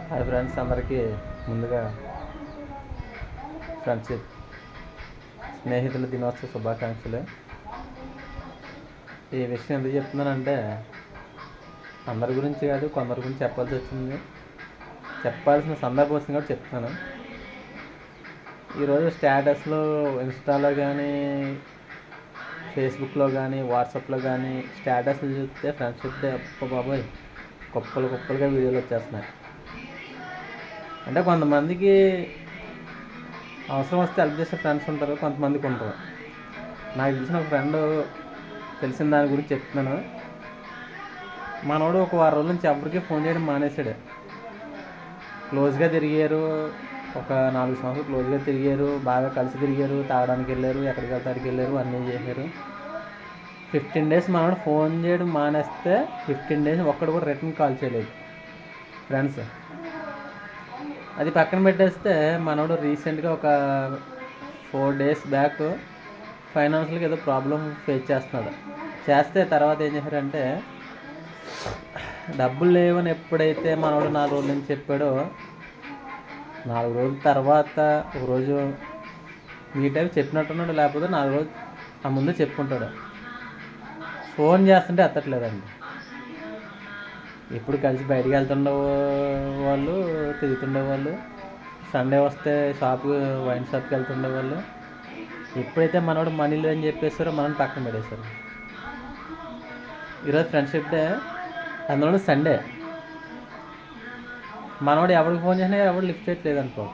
Hi friends, అందరికీ ముందుగా friendship స్నేహితుల దినోత్సవ శుభాకాంక్షలు. ఈ విషయం ఎందుకు చెప్తున్నానంటే అందరి గురించి కాదు, కొందరి గురించి చెప్పాల్సి వచ్చింది. చెప్పాల్సిన సందర్భం వచ్చింది కూడా చెప్తున్నాను. ఈరోజు స్టేటస్లో, ఇన్స్టాలో కానీ, ఫేస్బుక్లో కానీ, వాట్సాప్లో కానీ స్టేటస్లు చూస్తే ఫ్రెండ్షిప్ డే బాబోయ్ కుప్పలుగా వీడియోలు వచ్చేస్తున్నాయి. అంటే కొంతమందికి అవసరం వస్తే హెల్ప్ చేసే ఫ్రెండ్స్ ఉంటారు, కొంతమందికి ఉంటారు. నాకు తెలిసిన ఒక ఫ్రెండ్ తెలిసిన దాని గురించి చెప్తున్నాను. మనోడు ఒక వారం రోజుల నుంచి ఎవరికి ఫోన్ చేయడం మానేశాడు. క్లోజ్గా తిరిగారు, ఒక 4 సంవత్సరాలు క్లోజ్గా తిరిగారు, బాగా కలిసి తిరిగారు, తాగడానికి వెళ్ళారు, ఎక్కడికి వెళ్తాడికి వెళ్ళారు, అన్నీ చేశారు. 15 డేస్ మనోడు ఫోన్ చేయడం మానేస్తే 15 డేస్ ఒక్కడు కూడా రిటర్న్ కాల్ చేయలేదు ఫ్రెండ్స్. అది పక్కన పెట్టేస్తే మనోడు రీసెంట్గా ఒక 4 డేస్ బ్యాక్ ఫైనాన్షియల్గా ఏదో ప్రాబ్లం ఫేస్ చేస్తున్నాడు. చేస్తే తర్వాత ఏం చేశారంటే, డబ్బులు లేవని ఎప్పుడైతే మనోడు 4 రోజుల నుంచి చెప్పాడో, 4 రోజుల తర్వాత ఒకరోజు మీట్ అయి చెప్పినట్టున్నాడు, లేకపోతే 4 రోజులు ఆ ముందు చెప్పుకుంటాడు. ఫోన్ చేస్తుంటే ఎత్తట్లేదండి. ఇప్పుడు కలిసి బయటికి వెళ్తుండే వాళ్ళు, తిరుగుతుండే వాళ్ళు, సండే వస్తే వైన్ షాప్కి వెళ్తుండే వాళ్ళు. ఎప్పుడైతే మనోడు మనీలు అని చెప్పేస్తారో మనం పక్కన పెట్టేశారు. ఈరోజు ఫ్రెండ్షిప్ డే, అందులో సండే. మనోడు ఎవరికి ఫోన్ చేసినా ఎవరు లిఫ్ట్ చేయట్లేదు అనుకో.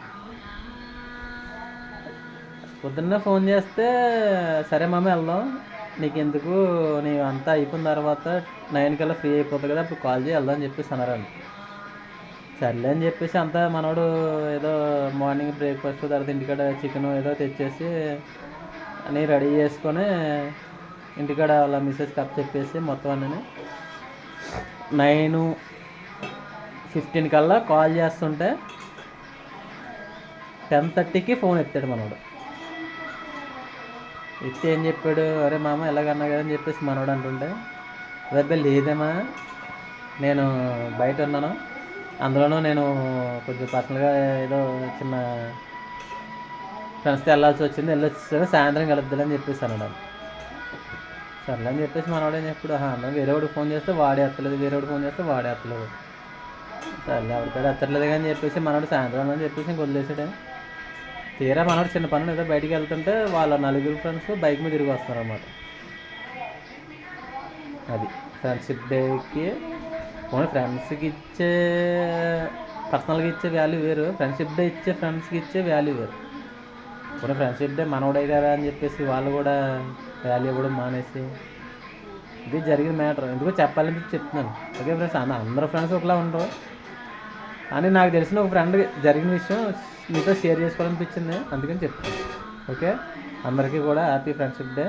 పొద్దున్నే ఫోన్ చేస్తే సరే మామ వెళ్దాం, నీకు ఎందుకు, నీ అంతా అయిపోయిన తర్వాత 9 కల్లా ఫ్రీ అయిపోతుంది కదా, అప్పుడు కాల్ చేయి వెళ్దాం అని చెప్పేసి అన్నారండి. సర్లే అని చెప్పేసి అంతా మనోడు ఏదో మార్నింగ్ బ్రేక్ఫాస్ట్, తర్వాత ఇంటికాడ చికెన్ ఏదో తెచ్చేసి అన్నీ రెడీ చేసుకొని ఇంటికాడ వాళ్ళ మిస్సెస్ కప్ చెప్పేసి మొత్తం అన్నీ 9:15 కల్లా కాల్ చేస్తుంటే 10:30కి ఫోన్ ఎత్తాడు మనోడు. ఎత్తి ఏం చెప్పాడు, అరే మామ ఎలాగన్నా కదా అని చెప్పేసి మనోడు అంటుంటే, అదే లేదేమా, నేను బయట ఉన్నాను, అందులోనూ నేను కొంచెం పర్సనల్గా ఏదో చిన్న ఫ్రెండ్స్తో వెళ్ళాల్సి వచ్చింది, వెళ్ళొచ్చాను, సాయంత్రం కలుద్దాలని చెప్పేసి అన్నాడు. సర్లే అని చెప్పేసి మనోడు ఏం చెప్పాడు, అన్న వేరేవాడికి ఫోన్ చేస్తే వాడే ఎత్తలేదు, వేరేవాడికి ఫోన్ చేస్తే వాడే ఎత్తలేదు, సర్లే ఎవరికాడ ఎత్తట్లేదు కానీ చెప్పేసి మనోడు సాయంత్రం అని చెప్పేసి ఇంక వదిలేసాడే. తీరా మనోడు చిన్న పనులు ఏదో బయటికి వెళ్తుంటే వాళ్ళ 4 ఫ్రెండ్స్ బైక్ మీద తిరిగి వస్తున్నారు అన్నమాట. అది ఫ్రెండ్షిప్ డేకి పోనీ ఫ్రెండ్స్కి ఇచ్చే, పర్సనల్గా ఇచ్చే వాల్యూ వేరు, ఫ్రెండ్షిప్ డే ఇచ్చే ఫ్రెండ్స్కి ఇచ్చే వాల్యూ వేరు. పోనీ ఫ్రెండ్షిప్ డే మనోడే కదా అని చెప్పేసి వాళ్ళు కూడా వాల్యూ ఇవ్వడం మానేసి, ఇది జరిగిన మ్యాటర్. ఎందుకో చెప్పాలని చెప్తున్నాను. ఓకే ఫ్రెండ్స్, అందరూ ఫ్రెండ్స్ ఒకలా ఉండరు, అని నాకు తెలిసిన ఒక ఫ్రెండ్ జరిగిన విషయం మీతో షేర్ చేసుకోవాలనిపించింది, అందుకని చెప్తాను. ఓకే, అందరికీ కూడా హ్యాపీ ఫ్రెండ్షిప్ డే.